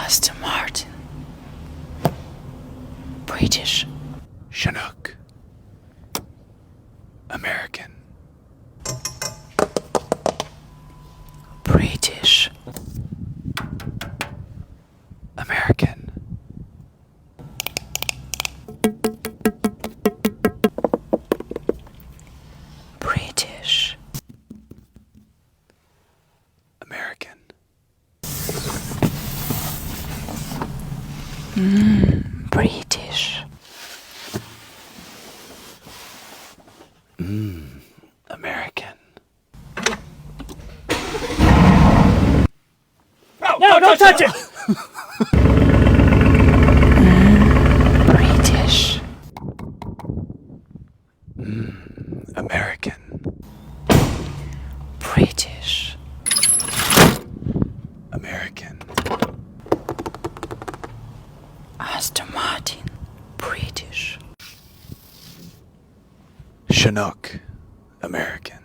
Austin Martine British. Chinook. American. British. American. British. American. British. American. No, don't touch it! British. American. British. American. Austin Martine British. Chinook. American.